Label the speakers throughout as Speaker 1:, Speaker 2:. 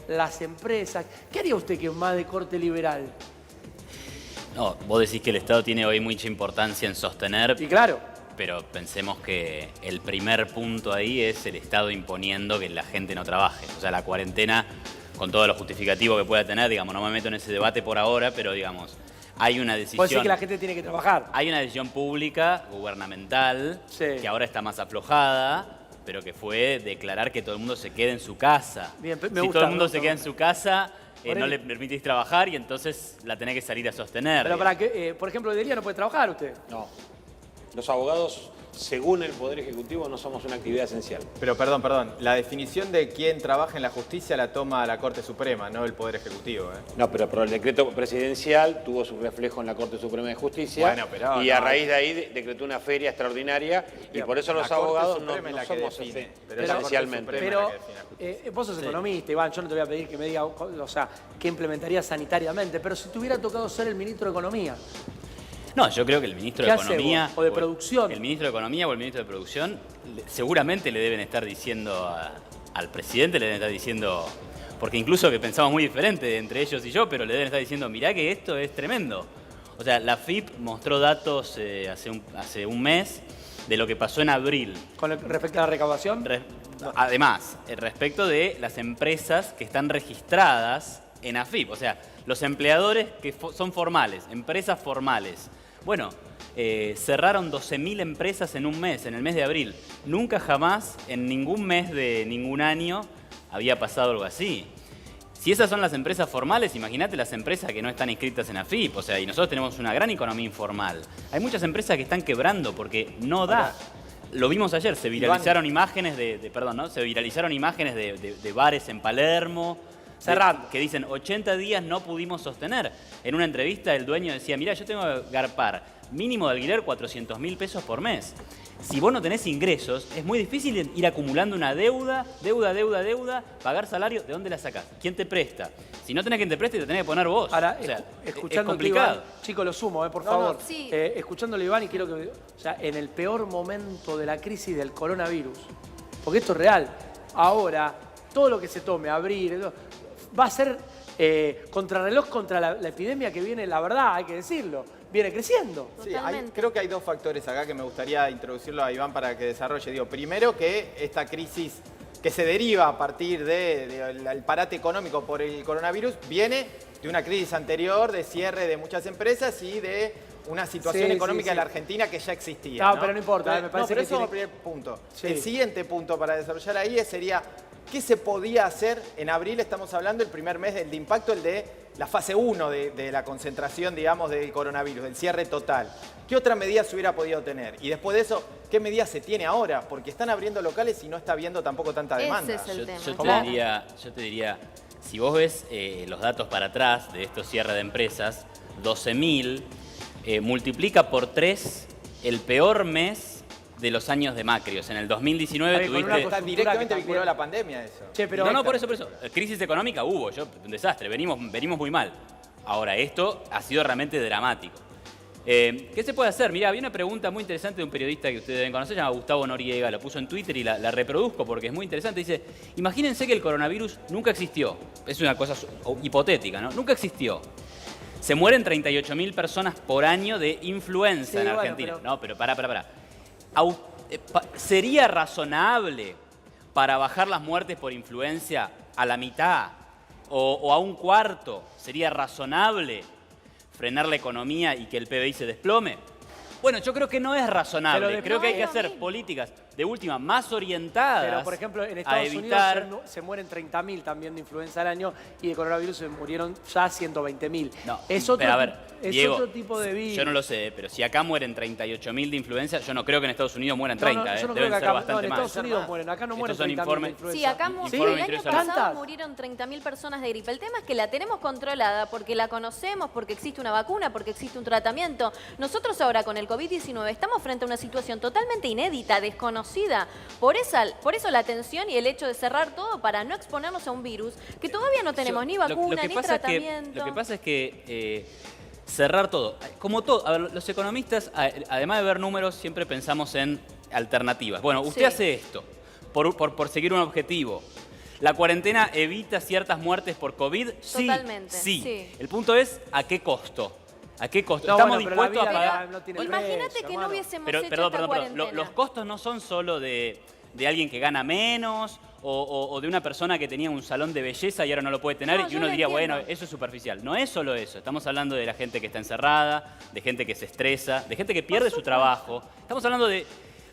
Speaker 1: las empresas. ¿Qué haría usted que es más de corte liberal?
Speaker 2: No, vos decís que el Estado tiene hoy mucha importancia en sostener,
Speaker 1: Y claro,
Speaker 2: pero pensemos que el primer punto ahí es el Estado imponiendo que la gente no trabaje. O sea, la cuarentena, con todo lo justificativo que pueda tener, digamos, no me meto en ese debate por ahora, pero digamos, hay una
Speaker 1: puede decir
Speaker 2: decisión.
Speaker 1: que la gente tiene que trabajar.
Speaker 2: Hay una decisión pública, gubernamental,
Speaker 1: Sí.
Speaker 2: que ahora está más aflojada, pero que fue declarar que todo el mundo se quede en su casa.
Speaker 1: Bien, me
Speaker 2: Si
Speaker 1: gusta,
Speaker 2: todo el mundo
Speaker 1: me
Speaker 2: se
Speaker 1: gusta.
Speaker 2: queda en su casa,
Speaker 1: Por
Speaker 2: no
Speaker 1: ahí.
Speaker 2: le permitís trabajar y entonces la tenés que salir a sostener.
Speaker 1: Pero
Speaker 2: digamos.
Speaker 1: para que, por ejemplo, de día no puede trabajar usted.
Speaker 3: No. Los abogados, según el Poder Ejecutivo, no somos una actividad esencial.
Speaker 4: Pero perdón, la definición de quién trabaja en la justicia la toma la Corte Suprema, no el Poder Ejecutivo.
Speaker 3: No, pero el decreto presidencial tuvo su reflejo en la Corte Suprema de Justicia.
Speaker 4: Bueno, pero
Speaker 3: y a
Speaker 4: no,
Speaker 3: raíz de ahí decretó una feria extraordinaria y por eso
Speaker 4: La
Speaker 3: los
Speaker 4: Corte
Speaker 3: abogados
Speaker 4: Suprema es
Speaker 3: no
Speaker 4: la que
Speaker 3: somos
Speaker 4: define,
Speaker 3: ese-
Speaker 4: pero es la Corte
Speaker 3: esencialmente.
Speaker 4: Suprema.
Speaker 1: Pero
Speaker 4: la que define la justicia.
Speaker 1: vos sos economista, Iván, yo no te voy a pedir que me diga, o sea, qué implementaría sanitariamente, pero si te hubiera tocado ser el ministro de Economía,
Speaker 2: No, yo creo que el ministro
Speaker 1: ¿qué
Speaker 2: de
Speaker 1: hace
Speaker 2: Economía
Speaker 1: vos? O de producción.
Speaker 2: El ministro de Economía o el ministro de Producción seguramente le deben estar diciendo al presidente, le deben estar diciendo, porque incluso que pensamos muy diferente entre ellos y yo, pero le deben estar diciendo, mirá que esto es tremendo. O sea, la FIP mostró datos hace un mes de lo que pasó en abril.
Speaker 1: Respecto a la recaudación.
Speaker 2: Además, respecto de las empresas que están registradas en AFIP, o sea, los empleadores que son formales, empresas formales. Bueno, cerraron 12.000 empresas en un mes, en el mes de abril. Nunca jamás, en ningún mes de ningún año, había pasado algo así. Si esas son las empresas formales, imagínate las empresas que no están inscritas en AFIP. O sea, y nosotros tenemos una gran economía informal. Hay muchas empresas que están quebrando porque no da. Lo vimos ayer, se viralizaron imágenes Se viralizaron imágenes de bares en Palermo.
Speaker 1: Cerrando.
Speaker 2: Que dicen 80 días no pudimos sostener. En una entrevista el dueño decía, mirá, yo tengo que garpar mínimo de alquiler 400.000 pesos por mes. Si vos no tenés ingresos, es muy difícil ir acumulando una deuda, pagar salario, ¿de dónde la sacás? ¿Quién te presta? Si no tenés quien te preste, te tenés que poner vos.
Speaker 1: Ahora,
Speaker 2: O sea, es
Speaker 1: escuchándote,
Speaker 2: complicado.
Speaker 1: Iván, chicos, lo sumo, por
Speaker 3: No,
Speaker 1: favor.
Speaker 3: no,
Speaker 5: sí.
Speaker 1: Escuchándole, Iván, y quiero que, o sea, en el peor momento de la crisis del coronavirus, porque esto es real, ahora, todo lo que se tome, abrir, va a ser contrarreloj contra la epidemia que viene, la verdad, hay que decirlo, viene creciendo.
Speaker 4: Sí,
Speaker 5: Totalmente.
Speaker 4: creo que hay dos factores acá que me gustaría introducirlo a Iván para que desarrolle. Digo, primero que esta crisis que se deriva a partir del parate económico por el coronavirus viene de una crisis anterior de cierre de muchas empresas y de una situación
Speaker 1: Sí,
Speaker 4: económica
Speaker 1: sí,
Speaker 4: en la
Speaker 1: sí.
Speaker 4: Argentina que ya existía.
Speaker 1: No, pero no importa, me parece
Speaker 4: pero
Speaker 1: que
Speaker 4: eso es
Speaker 1: tiene-
Speaker 4: el primer punto.
Speaker 1: Sí.
Speaker 4: El siguiente punto para desarrollar ahí sería qué se podía hacer en abril, estamos hablando el primer mes del impacto, el de la fase 1 de la concentración, digamos, del coronavirus, del cierre total. ¿Qué otra medida se hubiera podido tener? Y después de eso, ¿qué medida se tiene ahora? Porque están abriendo locales y no está habiendo tampoco tanta demanda.
Speaker 5: Ese es el tema.
Speaker 2: Yo
Speaker 5: claro.
Speaker 2: te diría, si vos ves los datos para atrás de estos cierres de empresas, 12.000 multiplica por 3 el peor mes de los años de Macri. O sea, en el 2019
Speaker 1: Ahí, con una
Speaker 2: tuviste...
Speaker 4: Está
Speaker 1: coyuntura
Speaker 4: directamente
Speaker 1: que
Speaker 4: vinculado a
Speaker 1: también-
Speaker 4: la pandemia eso.
Speaker 1: Che, pero
Speaker 2: No, por eso. Crisis económica hubo, un desastre, venimos muy mal. Ahora, esto ha sido realmente dramático. ¿Qué se puede hacer? Mirá, había una pregunta muy interesante de un periodista que ustedes deben conocer, se llama Gustavo Noriega, lo puso en Twitter y la reproduzco porque es muy interesante. Dice, imagínense que el coronavirus nunca existió. Es una cosa hipotética, ¿no? Nunca existió. Se mueren 38.000 personas por año de influenza
Speaker 1: Sí,
Speaker 2: en
Speaker 1: bueno,
Speaker 2: Argentina.
Speaker 1: pero-
Speaker 2: No, pero pará. ¿Sería razonable para bajar las muertes por influenza a la mitad o a un cuarto? ¿Sería razonable frenar la economía y que el PBI se desplome? Bueno, yo creo que no es razonable.
Speaker 1: Pero
Speaker 2: Creo que hay que
Speaker 5: no es lo
Speaker 2: hacer
Speaker 5: mismo.
Speaker 2: políticas de última más orientadas
Speaker 1: Pero, por ejemplo, en
Speaker 2: a
Speaker 1: Estados
Speaker 2: evitar...
Speaker 1: Unidos se mueren 30.000 también de influenza al año y de coronavirus se murieron ya 120.000.
Speaker 2: No,
Speaker 1: Es otro,
Speaker 2: pero a ver,
Speaker 1: es
Speaker 2: Diego,
Speaker 1: otro tipo de virus.
Speaker 2: yo no lo sé, pero si acá mueren 38.000 de influenza, yo no creo que en Estados Unidos mueran
Speaker 1: No,
Speaker 2: 30,
Speaker 1: yo no creo
Speaker 2: deben
Speaker 1: que
Speaker 2: ser
Speaker 1: acá,
Speaker 2: bastante
Speaker 1: en
Speaker 2: más.
Speaker 1: Estados Unidos mueren, acá no
Speaker 2: Estos
Speaker 1: mueren
Speaker 2: son
Speaker 1: 30.000 de
Speaker 2: informes-
Speaker 1: influenza.
Speaker 5: Sí, acá
Speaker 2: Informe
Speaker 5: el año
Speaker 2: Ministerio de
Speaker 5: pasado
Speaker 1: ¿Tantas?
Speaker 5: murieron 30.000 personas de gripe. El tema es que la tenemos controlada porque la conocemos, porque existe una vacuna, porque existe un tratamiento. Nosotros ahora con el COVID-19 estamos frente a una situación totalmente inédita, desconocida. Por eso la atención y el hecho de cerrar todo para no exponernos a un virus que todavía no tenemos ni vacuna, ni tratamiento.
Speaker 2: Lo que pasa es que cerrar todo, como todo, a ver, los economistas, además de ver números, siempre pensamos en alternativas. Bueno, usted
Speaker 5: Sí.
Speaker 2: hace esto por seguir un objetivo. ¿La cuarentena evita ciertas muertes por COVID? Sí,
Speaker 5: Totalmente,
Speaker 2: sí.
Speaker 5: sí.
Speaker 2: El punto es, ¿a qué costo? ¿A qué costo?
Speaker 1: No,
Speaker 2: ¿Estamos
Speaker 1: bueno, pero la
Speaker 2: dispuestos a
Speaker 1: vida
Speaker 2: pagar?
Speaker 1: no tiene
Speaker 5: Imagínate
Speaker 1: precio,
Speaker 5: que no
Speaker 1: hermano.
Speaker 5: hubiésemos
Speaker 2: Pero,
Speaker 5: hecho
Speaker 2: perdón,
Speaker 5: esta
Speaker 2: perdón.
Speaker 5: cuarentena.
Speaker 2: Los costos no son solo de alguien que gana menos o de una persona que tenía un salón de belleza y ahora no lo puede tener
Speaker 5: No,
Speaker 2: y
Speaker 5: yo
Speaker 2: uno
Speaker 5: lo
Speaker 2: diría,
Speaker 5: entiendo.
Speaker 2: bueno, eso es superficial. No es solo eso. Estamos hablando de la gente que está encerrada, de gente que se estresa, de gente que pierde su trabajo. Estamos hablando de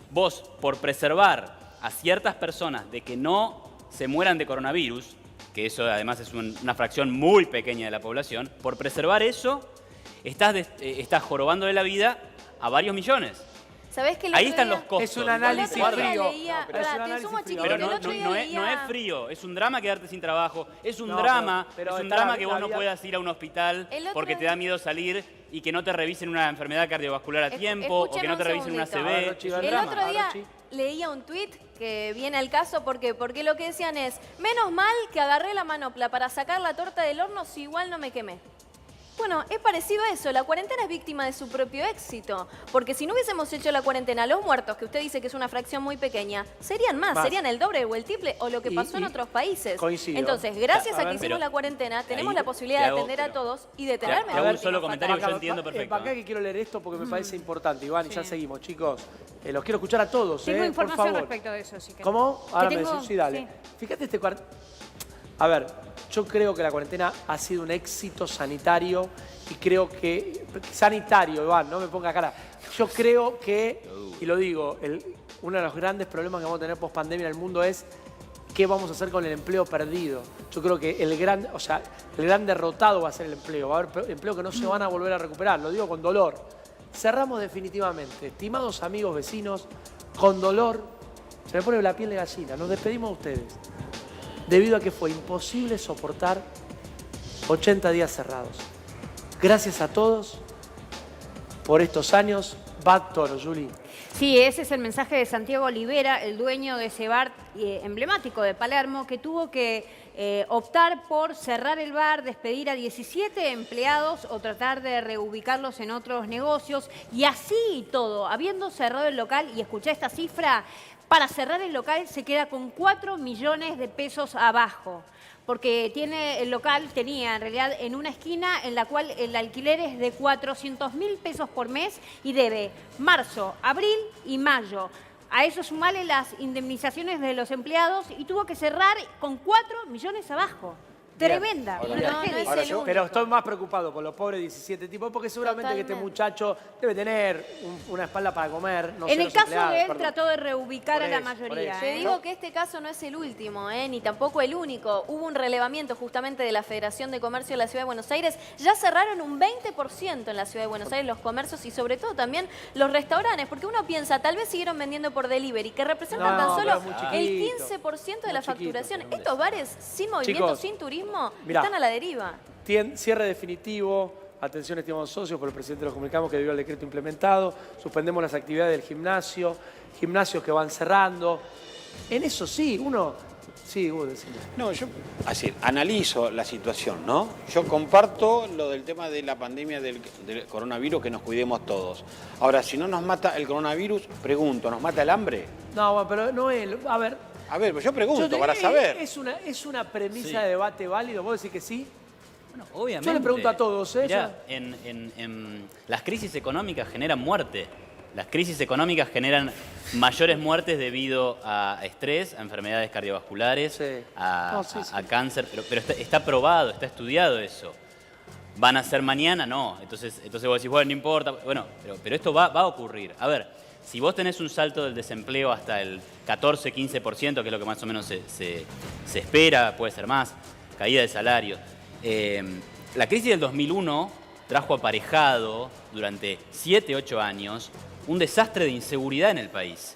Speaker 2: vos, por preservar a ciertas personas de que no se mueran de coronavirus, que eso además es una fracción muy pequeña de la población, por preservar eso, estás jorobándole la vida a varios millones.
Speaker 5: ¿Sabés que el
Speaker 2: Ahí
Speaker 5: otro
Speaker 2: están
Speaker 5: día-
Speaker 2: los costos.
Speaker 1: Es un análisis
Speaker 5: El otro día
Speaker 1: frío.
Speaker 5: leía-
Speaker 1: pero es un
Speaker 5: pará, te
Speaker 1: análisis
Speaker 5: sumo,
Speaker 1: frío.
Speaker 5: chicos,
Speaker 2: Pero
Speaker 5: el
Speaker 2: no,
Speaker 5: otro día
Speaker 2: no es
Speaker 5: leía-
Speaker 2: frío, es un drama quedarte sin trabajo, es un
Speaker 1: No,
Speaker 2: drama,
Speaker 1: pero
Speaker 2: es un
Speaker 1: está
Speaker 2: drama
Speaker 1: la-
Speaker 2: que
Speaker 1: la
Speaker 2: vos no
Speaker 1: vida-
Speaker 2: puedas ir a un hospital
Speaker 5: El otro
Speaker 2: porque te
Speaker 5: día-
Speaker 2: da miedo salir y que no te revisen una enfermedad cardiovascular a tiempo o que
Speaker 5: Escúchame
Speaker 2: no te
Speaker 5: un
Speaker 2: revisen una
Speaker 5: segundito.
Speaker 1: A ver,
Speaker 2: CB.
Speaker 1: Rochi,
Speaker 2: Es un
Speaker 1: el
Speaker 5: El
Speaker 2: drama.
Speaker 5: otro día
Speaker 1: Rochi.
Speaker 5: leía un tuit que viene al caso porque lo que decían es, menos mal que agarré la manopla para sacar la torta del horno si igual no me quemé. Bueno, es parecido a eso. La cuarentena es víctima de su propio éxito. Porque si no hubiésemos hecho la cuarentena, los muertos, que usted dice que es una fracción muy pequeña, serían más. Serían el doble o el triple o lo que pasó en otros países.
Speaker 1: coincido.
Speaker 5: Entonces, gracias
Speaker 1: A
Speaker 5: a
Speaker 1: ver,
Speaker 5: que hicimos
Speaker 2: pero
Speaker 5: la cuarentena, tenemos
Speaker 2: ahí
Speaker 5: la posibilidad
Speaker 2: te
Speaker 5: de
Speaker 2: hago-
Speaker 5: atender a
Speaker 2: pero-
Speaker 5: todos y de
Speaker 2: te
Speaker 5: tenerme
Speaker 2: hago
Speaker 5: la
Speaker 2: un solo
Speaker 5: última
Speaker 2: comentario que yo
Speaker 5: fatal.
Speaker 2: entiendo perfecto.
Speaker 1: Para acá que quiero leer esto porque me parece importante, Iván, y ya seguimos, chicos. Los quiero escuchar a todos,
Speaker 6: Tengo
Speaker 1: por
Speaker 6: información
Speaker 1: favor.
Speaker 6: respecto de eso, si querés.
Speaker 1: ¿Cómo?
Speaker 6: Que
Speaker 1: Ahora me
Speaker 6: tengo-
Speaker 1: decís, sí, dale.
Speaker 6: sí.
Speaker 1: Fíjate este cuarto. A ver, yo creo que la cuarentena ha sido un éxito sanitario y creo que... Sanitario, Iván, no me ponga cara. Yo creo que, y lo digo, uno de los grandes problemas que vamos a tener post pandemia en el mundo es qué vamos a hacer con el empleo perdido. Yo creo que el gran derrotado va a ser el empleo. Va a haber empleo que no se van a volver a recuperar, lo digo con dolor. Cerramos definitivamente. Estimados amigos, vecinos, con dolor, se me pone la piel de gallina. Nos despedimos de ustedes. Debido a que fue imposible soportar 80 días cerrados. Gracias a todos por estos años. Bad Toro, Juli.
Speaker 6: Sí, ese es el mensaje de Santiago Olivera, el dueño de ese bar emblemático de Palermo, que tuvo que optar por cerrar el bar, despedir a 17 empleados o tratar de reubicarlos en otros negocios. Y así y todo, habiendo cerrado el local, y escuché esta cifra, para cerrar el local se queda con 4 millones de pesos abajo. Porque tenía en realidad en una esquina en la cual el alquiler es de 400.000 pesos por mes y debe marzo, abril y mayo. A eso sumale las indemnizaciones de los empleados y tuvo que cerrar con 4 millones abajo. Tremenda.
Speaker 3: Ahora,
Speaker 6: una
Speaker 3: bien.
Speaker 6: tragedia.
Speaker 5: No es
Speaker 3: Ahora
Speaker 5: el
Speaker 3: yo-
Speaker 5: único.
Speaker 1: Pero estoy más preocupado por los pobres 17 tipos, porque seguramente que este
Speaker 5: Totalmente.
Speaker 1: muchacho debe tener una espalda para comer. No sé,
Speaker 6: En el
Speaker 1: los
Speaker 6: caso
Speaker 1: empleados,
Speaker 6: de él
Speaker 1: perdón.
Speaker 6: trató de reubicar
Speaker 1: Por
Speaker 6: a la
Speaker 1: eso, por
Speaker 6: mayoría.
Speaker 1: eso.
Speaker 5: Te
Speaker 6: ¿eh?
Speaker 5: digo que este caso no es el último, ni tampoco el único. Hubo un relevamiento justamente de la Federación de Comercio de la Ciudad de Buenos Aires. Ya cerraron un 20% en la Ciudad de Buenos Aires los comercios y sobre todo también los restaurantes, porque uno piensa, tal vez siguieron vendiendo por delivery, que representan
Speaker 1: No,
Speaker 5: tan
Speaker 1: pero
Speaker 5: solo
Speaker 1: muy
Speaker 5: el
Speaker 1: chiquito,
Speaker 5: 15% de
Speaker 1: muy
Speaker 5: la
Speaker 1: chiquito.
Speaker 5: facturación. Estos bares sin movimiento,
Speaker 1: Chicos,
Speaker 5: sin turismo,
Speaker 1: mirá.
Speaker 5: están a la deriva.
Speaker 1: Cierre definitivo. Atención, estimados socios, por el presidente los comunicamos que debido al decreto implementado, suspendemos las actividades del gimnasio, gimnasios que van cerrando. En eso sí, Sí, vos decime.
Speaker 3: No, yo así, analizo la situación, ¿no? Yo comparto lo del tema de la pandemia del coronavirus, que nos cuidemos todos. Ahora, si no nos mata el coronavirus, pregunto, ¿nos mata el hambre?
Speaker 1: No, bueno, pero no es... A ver...
Speaker 3: A ver, pues yo pregunto
Speaker 1: yo
Speaker 3: para saber.
Speaker 1: Es una premisa
Speaker 2: Sí.
Speaker 1: de debate válido. ¿Vos decís que sí?
Speaker 2: Bueno, obviamente.
Speaker 1: Yo le pregunto a todos, ¿eh?
Speaker 2: Mirá, en las crisis económicas generan muerte. Las crisis económicas generan mayores muertes debido a estrés, a enfermedades cardiovasculares,
Speaker 1: Sí.
Speaker 2: a,
Speaker 1: No, sí,
Speaker 2: a-
Speaker 1: sí.
Speaker 2: a cáncer. Pero está probado, está estudiado eso. ¿Van a ser mañana? No. Entonces vos decís, bueno, no importa. Bueno, pero esto va a ocurrir. A ver, si vos tenés un salto del desempleo hasta el 14-15%, que es lo que más o menos se espera, puede ser más, caída de salario. La crisis del 2001 trajo aparejado durante 7-8 años un desastre de inseguridad en el país.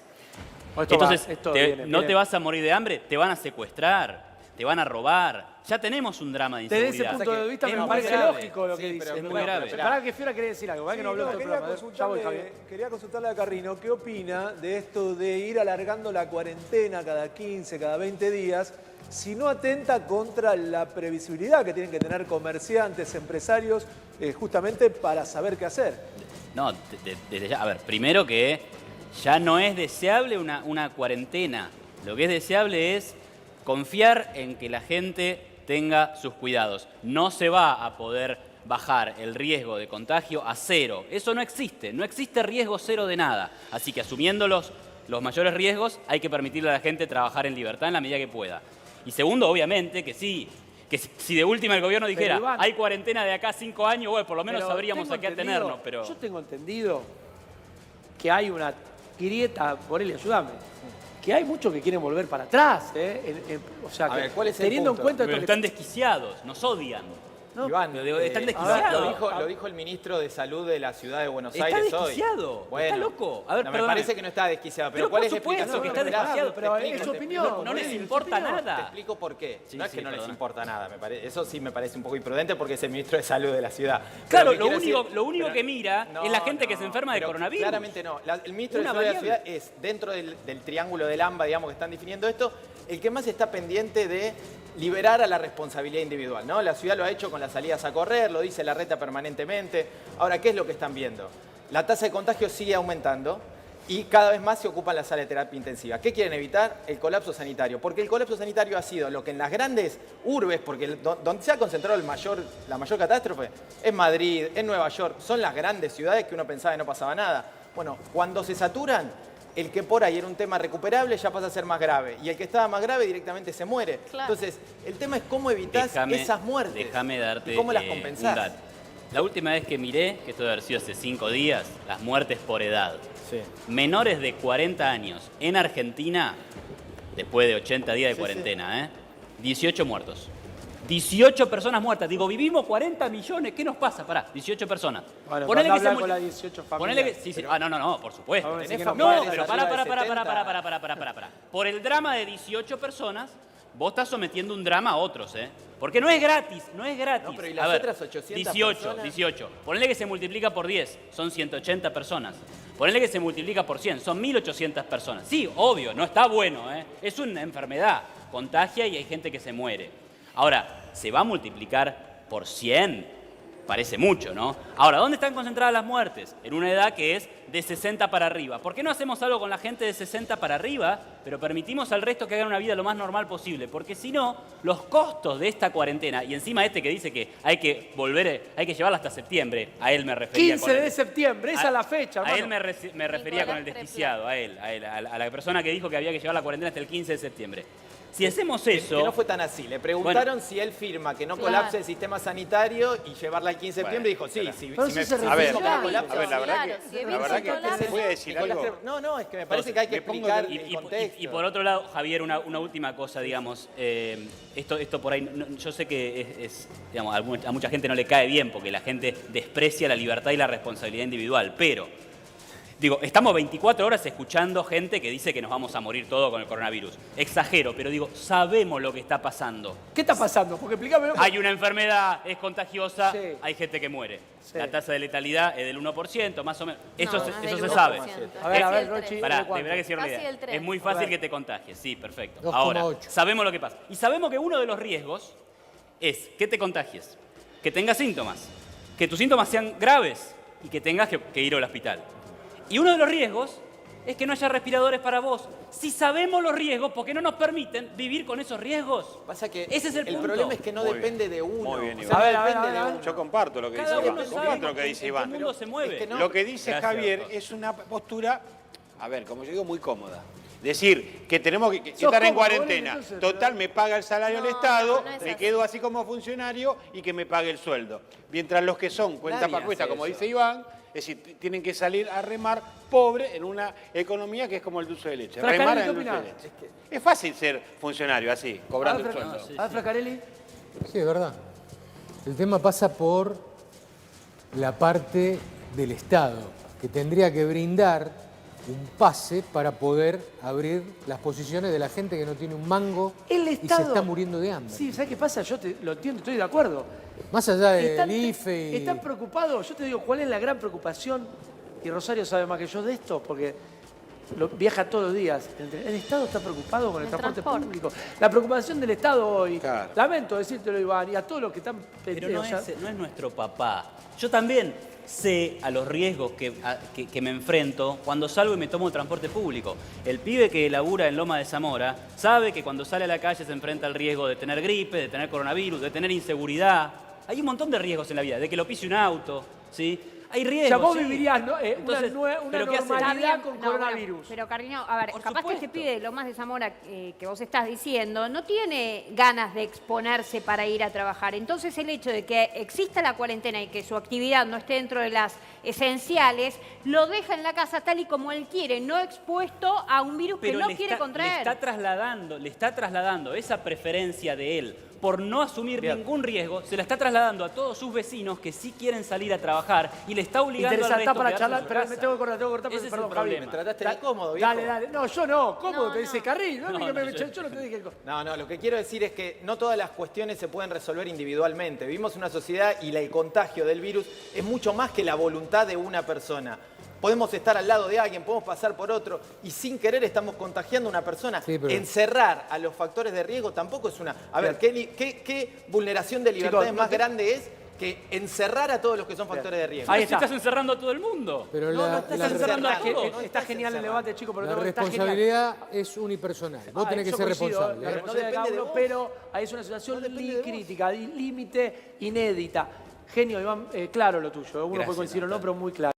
Speaker 2: Entonces, no te vas a morir de hambre, te van a secuestrar, te van a robar. Ya tenemos un drama de
Speaker 1: Desde
Speaker 2: inseguridad.
Speaker 1: ese punto de vista
Speaker 2: Es
Speaker 1: me
Speaker 2: muy
Speaker 1: parece
Speaker 2: grave.
Speaker 1: lógico lo que
Speaker 3: Sí,
Speaker 1: dice.
Speaker 3: pero
Speaker 2: es muy grave.
Speaker 1: Pará que Fiora quería decir algo, ¿verdad? Que no habló en todo el programa. Ya voy, Javier.
Speaker 7: Quería consultarle a Carrino, ¿qué opina de esto de ir alargando la cuarentena cada 15, cada 20 días, si no atenta contra la previsibilidad que tienen que tener comerciantes, empresarios, justamente para saber qué hacer?
Speaker 2: No, desde ya. A ver, primero que ya no es deseable una cuarentena. Lo que es deseable es confiar en que la gente tenga sus cuidados. No se va a poder bajar el riesgo de contagio a cero. Eso no existe. No existe riesgo cero de nada. Así que asumiendo los mayores riesgos, hay que permitirle a la gente trabajar en libertad en la medida que pueda. Y segundo, obviamente, que sí, que si de última el gobierno dijera,
Speaker 1: Iván,
Speaker 2: hay cuarentena de acá a 5 años, bueno, por lo menos
Speaker 1: pero
Speaker 2: sabríamos
Speaker 1: tengo
Speaker 2: a qué
Speaker 1: entendido-
Speaker 2: atenernos. Pero
Speaker 1: Yo tengo entendido que hay una grieta, Borelli, ayúdame, que hay muchos que quieren volver para atrás. O sea,
Speaker 4: A
Speaker 1: que
Speaker 4: ver, ¿cuál es el
Speaker 1: teniendo en
Speaker 4: punto?
Speaker 1: cuenta
Speaker 2: pero
Speaker 1: esto que...
Speaker 2: están desquiciados, nos odian.
Speaker 1: No,
Speaker 4: Iván,
Speaker 2: están
Speaker 4: a ver,
Speaker 2: desquiciados.
Speaker 4: lo dijo el ministro de Salud de la ciudad de Buenos
Speaker 2: Está
Speaker 4: Aires hoy.
Speaker 2: desquiciado, está loco. A ver,
Speaker 4: no, me
Speaker 2: perdóname.
Speaker 4: parece que no está desquiciado, pero
Speaker 2: Pero
Speaker 4: ¿cuál
Speaker 2: por
Speaker 4: es la
Speaker 2: supuesto
Speaker 4: explicación?
Speaker 2: que está
Speaker 4: Esperá,
Speaker 2: desquiciado,
Speaker 1: pero
Speaker 4: te
Speaker 1: es
Speaker 4: explico,
Speaker 1: su
Speaker 4: te-
Speaker 1: opinión.
Speaker 2: No les
Speaker 1: Borelli,
Speaker 2: importa
Speaker 1: su opinión.
Speaker 4: Te
Speaker 2: nada.
Speaker 4: explico por qué.
Speaker 2: Sí,
Speaker 4: No es
Speaker 2: sí,
Speaker 4: que no les
Speaker 2: perdona.
Speaker 4: importa nada, eso sí me parece un poco imprudente porque es el ministro de Salud de la ciudad.
Speaker 2: Claro,
Speaker 4: Pero
Speaker 2: lo único que mira es la gente que se enferma de
Speaker 4: pero
Speaker 2: coronavirus.
Speaker 4: Claramente no. El ministro
Speaker 2: Una
Speaker 4: de Salud de la
Speaker 2: variable.
Speaker 4: ciudad es, dentro del triángulo del AMBA, digamos, que están definiendo esto, el que más está pendiente de liberar a la responsabilidad individual, ¿no? La ciudad lo ha hecho con las salidas a correr, lo dice la reta permanentemente. Ahora, ¿qué es lo que están viendo? La tasa de contagio sigue aumentando y cada vez más se ocupan las salas de terapia intensiva. ¿Qué quieren evitar? El colapso sanitario. Porque el colapso sanitario ha sido lo que en las grandes urbes, porque donde se ha concentrado la mayor catástrofe, es Madrid, es Nueva York, son las grandes ciudades que uno pensaba que no pasaba nada. Bueno, cuando se saturan, el que por ahí era un tema recuperable ya pasa a ser más grave. Y el que estaba más grave directamente se muere.
Speaker 5: Claro.
Speaker 4: Entonces, el tema es cómo evitas esas muertes.
Speaker 2: Déjame darte
Speaker 4: y cómo las
Speaker 2: un
Speaker 4: compensás.
Speaker 2: dato. La última vez que miré, que esto debe haber sido hace 5 días, las muertes por edad.
Speaker 4: Sí.
Speaker 2: Menores de 40 años en Argentina, después de 80 días de
Speaker 4: Sí,
Speaker 2: cuarentena, 18 muertos. 18 personas muertas. Digo, vivimos 40 millones. ¿Qué nos pasa? Pará, 18 personas.
Speaker 1: Bueno,
Speaker 2: Ponele
Speaker 1: anda a
Speaker 2: que se
Speaker 1: hablar con
Speaker 2: multi-
Speaker 1: las 18
Speaker 2: Ponele que,
Speaker 1: familias.
Speaker 2: sí, sí. Ah, no, por supuesto.
Speaker 1: Vamos a decir
Speaker 4: Tenés
Speaker 1: que
Speaker 4: familiares
Speaker 2: No,
Speaker 4: de
Speaker 2: pero
Speaker 4: arriba de
Speaker 2: para.
Speaker 4: 70.
Speaker 2: Por el drama de 18 personas, vos estás sometiendo un drama a otros, ¿eh? Porque no es gratis, no es gratis.
Speaker 4: No, pero ¿y
Speaker 2: A
Speaker 4: las
Speaker 2: ver,
Speaker 4: otras 800
Speaker 2: 18,
Speaker 4: personas?
Speaker 2: 18. Ponele que se multiplica por 10, son 180 personas. Ponele que se multiplica por 100, son 1.800 personas. Sí, obvio, no está bueno, ¿eh? Es una enfermedad, contagia y hay gente que se muere. Ahora, ¿se va a multiplicar por 100? Parece mucho, ¿no? Ahora, ¿dónde están concentradas las muertes? En una edad que es de 60 para arriba. ¿Por qué no hacemos algo con la gente de 60 para arriba, pero permitimos al resto que hagan una vida lo más normal posible? Porque si no, los costos de esta cuarentena, y encima este que dice que hay que llevarla hasta septiembre, a él me refería
Speaker 1: 15
Speaker 2: con
Speaker 1: de septiembre, esa es la fecha,
Speaker 2: A él
Speaker 1: hermano.
Speaker 2: me refería con el
Speaker 5: Nicolás
Speaker 2: desquiciado, a la persona que dijo que había que llevar la cuarentena hasta el 15 de septiembre. Si hacemos eso...
Speaker 4: Que no fue tan así. Le preguntaron si él firma que no colapse
Speaker 5: Claro.
Speaker 4: el sistema sanitario y llevarla al 15 de septiembre. Dijo, sí,
Speaker 1: Pero
Speaker 4: si me
Speaker 1: eso se
Speaker 3: A ver,
Speaker 4: firmo que no colapse.
Speaker 3: a ver, la verdad
Speaker 5: Claro,
Speaker 3: que,
Speaker 5: si
Speaker 3: la
Speaker 5: evita
Speaker 3: verdad
Speaker 5: el
Speaker 3: que
Speaker 5: colapso.
Speaker 3: voy a decir
Speaker 4: Nicolás
Speaker 3: algo.
Speaker 4: No, es que me parece que hay que
Speaker 3: me pongo
Speaker 4: explicar
Speaker 3: de-
Speaker 4: el contexto.
Speaker 2: Y por otro lado, Javier, una última cosa, digamos, esto por ahí, yo sé que digamos, a mucha gente no le cae bien porque la gente desprecia la libertad y la responsabilidad individual, pero, digo, estamos 24 horas escuchando gente que dice que nos vamos a morir todos con el coronavirus. Exagero, pero digo, sabemos lo que está pasando.
Speaker 1: ¿Qué está pasando? Porque explícame.
Speaker 2: Hay una enfermedad, es contagiosa,
Speaker 1: Sí.
Speaker 2: hay gente que muere.
Speaker 1: Sí.
Speaker 2: La tasa de letalidad es del 1%, más o menos. Eso,
Speaker 5: No,
Speaker 2: se,
Speaker 5: más
Speaker 2: eso
Speaker 5: del
Speaker 2: se sabe.
Speaker 5: 1%.
Speaker 1: A ver,
Speaker 5: Casi el
Speaker 1: Rochi.
Speaker 5: 3.
Speaker 2: Pará,
Speaker 1: ¿de
Speaker 2: de
Speaker 1: cuánto?
Speaker 2: verdad que cierro la
Speaker 5: Casi
Speaker 2: idea.
Speaker 5: el 3.
Speaker 2: Es muy
Speaker 1: A
Speaker 2: fácil
Speaker 1: ver.
Speaker 2: que te contagies, sí, perfecto.
Speaker 8: 2,8.
Speaker 2: Ahora, sabemos lo que pasa. Y sabemos que uno de los riesgos es que te contagies, que tengas síntomas, que tus síntomas sean graves y que tengas que ir al hospital. Y uno de los riesgos es que no haya respiradores para vos. Si sabemos los riesgos, ¿por qué no nos permiten vivir con esos riesgos?
Speaker 4: Pasa que
Speaker 2: Ese es el punto.
Speaker 4: problema es que no
Speaker 3: Muy
Speaker 4: depende de uno.
Speaker 3: Muy bien,
Speaker 4: O
Speaker 3: Iván.
Speaker 4: sea,
Speaker 1: A ver,
Speaker 4: no
Speaker 1: a ver,
Speaker 4: depende
Speaker 1: a ver,
Speaker 4: de
Speaker 1: a ver.
Speaker 4: uno.
Speaker 3: Yo comparto lo que dice
Speaker 2: Cada
Speaker 3: Iván.
Speaker 2: uno sabe
Speaker 3: Comparto lo que
Speaker 2: en
Speaker 3: dice
Speaker 2: qué
Speaker 3: Iván.
Speaker 2: mundo se mueve.
Speaker 4: Es que no.
Speaker 3: Lo que dice
Speaker 2: Gracias,
Speaker 3: Javier
Speaker 2: Jorge.
Speaker 3: es una postura, a ver, como yo digo, muy cómoda. Decir que tenemos que
Speaker 1: Sos
Speaker 3: estar en
Speaker 1: cómodo,
Speaker 3: cuarentena.
Speaker 1: Borelli, entonces,
Speaker 3: Total, me paga el salario
Speaker 5: No,
Speaker 3: el Estado,
Speaker 5: no es
Speaker 3: me
Speaker 5: así.
Speaker 3: quedo así como funcionario y que me pague el sueldo. Mientras los que son cuenta
Speaker 4: Nadie
Speaker 3: para cuesta,
Speaker 4: hace
Speaker 3: como
Speaker 4: eso.
Speaker 3: dice Iván, es decir, tienen que salir a remar pobre en una economía que es como el dulce de leche.
Speaker 1: Fracarelli,
Speaker 3: Remar
Speaker 1: ¿qué
Speaker 3: en el dulce de
Speaker 1: opinás?
Speaker 3: leche. Es fácil ser funcionario así, cobrando el sueldo.
Speaker 1: A ver, Fracarelli.
Speaker 8: Sí, es verdad. El tema pasa por la parte del Estado, que tendría que brindar un pase para poder abrir las posiciones de la gente que no tiene un mango
Speaker 1: El
Speaker 8: y
Speaker 1: Estado.
Speaker 8: se está muriendo de hambre.
Speaker 1: Sí, ¿sabes qué pasa? Yo lo entiendo, estoy de acuerdo.
Speaker 8: Más allá del
Speaker 1: Están,
Speaker 8: IFE y...
Speaker 1: están preocupados. Yo te digo, ¿cuál es la gran preocupación? Y Rosario sabe más que yo de esto, porque viaja todos los días. El Estado está preocupado con el
Speaker 5: El
Speaker 1: transporte
Speaker 5: transporte.
Speaker 1: público. La preocupación del Estado hoy,
Speaker 3: Claro.
Speaker 1: lamento decírtelo, Iván, y a todos los que están
Speaker 2: Pero
Speaker 1: pendientes.
Speaker 2: no es nuestro papá. Yo también sé a los riesgos que me enfrento cuando salgo y me tomo el transporte público. El pibe que labura en Loma de Zamora sabe que cuando sale a la calle se enfrenta al riesgo de tener gripe, de tener coronavirus, de tener inseguridad. Hay un montón de riesgos en la vida, de que lo pise un auto, ¿sí? Hay riesgos.
Speaker 1: O sea, vos
Speaker 2: sí.
Speaker 1: vivirías
Speaker 2: Entonces,
Speaker 1: una
Speaker 2: ¿pero qué haces?
Speaker 1: normalidad con
Speaker 6: No,
Speaker 1: coronavirus.
Speaker 6: bueno, pero Carlino, a ver,
Speaker 2: Por
Speaker 6: capaz que este
Speaker 2: supuesto.
Speaker 6: pibe de Lomas de Zamora que vos estás diciendo no tiene ganas de exponerse para ir a trabajar. Entonces el hecho de que exista la cuarentena y que su actividad no esté dentro de las esenciales, lo deja en la casa tal y como él quiere, no expuesto a un virus que no quiere contraer.
Speaker 2: Le está trasladando esa preferencia de él por no asumir ningún riesgo, se la está trasladando a todos sus vecinos que sí quieren salir a trabajar y le está obligando al
Speaker 1: Interesante,
Speaker 2: resto
Speaker 1: está para
Speaker 2: a quedarse
Speaker 1: charlar,
Speaker 2: en su
Speaker 1: pero
Speaker 2: casa.
Speaker 1: me tengo que cortar,
Speaker 2: Ese es
Speaker 1: perdón,
Speaker 2: el
Speaker 1: Javi.
Speaker 2: problema.
Speaker 4: Me trataste de incómodo, viejo.
Speaker 1: Dale. No, yo no. ¿Cómo?
Speaker 6: No,
Speaker 1: Te dice
Speaker 6: no.
Speaker 1: Carril. No,
Speaker 2: No,
Speaker 1: yo no te dije.
Speaker 4: No, lo que quiero decir es que no todas las cuestiones se pueden resolver individualmente. Vivimos una sociedad y el contagio del virus es mucho más que la voluntad de una persona. Podemos estar al lado de alguien, podemos pasar por otro y sin querer estamos contagiando a una persona.
Speaker 8: Sí, pero-
Speaker 4: Encerrar a los factores de riesgo tampoco es una... A ver, ¿qué vulneración de libertades
Speaker 1: Chicos,
Speaker 4: más grande es que encerrar a todos los que son factores de riesgo?
Speaker 1: Ahí
Speaker 2: Pero si
Speaker 1: está.
Speaker 2: estás encerrando a todo el mundo.
Speaker 8: Pero
Speaker 4: No, no
Speaker 8: la,
Speaker 4: estás
Speaker 8: la-
Speaker 2: encerrando a
Speaker 1: Está,
Speaker 2: todos.
Speaker 4: no
Speaker 1: está
Speaker 4: estás
Speaker 1: genial el
Speaker 4: encerrado.
Speaker 1: debate, chicos, pero
Speaker 8: la
Speaker 1: está genial.
Speaker 8: responsabilidad es unipersonal. Vos tenés que
Speaker 1: yo
Speaker 8: ser
Speaker 1: coincido,
Speaker 8: responsable.
Speaker 1: La
Speaker 8: ¿eh?
Speaker 1: responsabilidad de cada
Speaker 4: depende de
Speaker 1: uno,
Speaker 4: vos.
Speaker 1: pero ahí es una situación
Speaker 4: depende de vos.
Speaker 1: crítica, límite, inédita. Genio, Iván, claro lo tuyo. Uno
Speaker 2: Gracias,
Speaker 1: puede coincidir o no,
Speaker 2: Natalia.
Speaker 1: pero muy claro.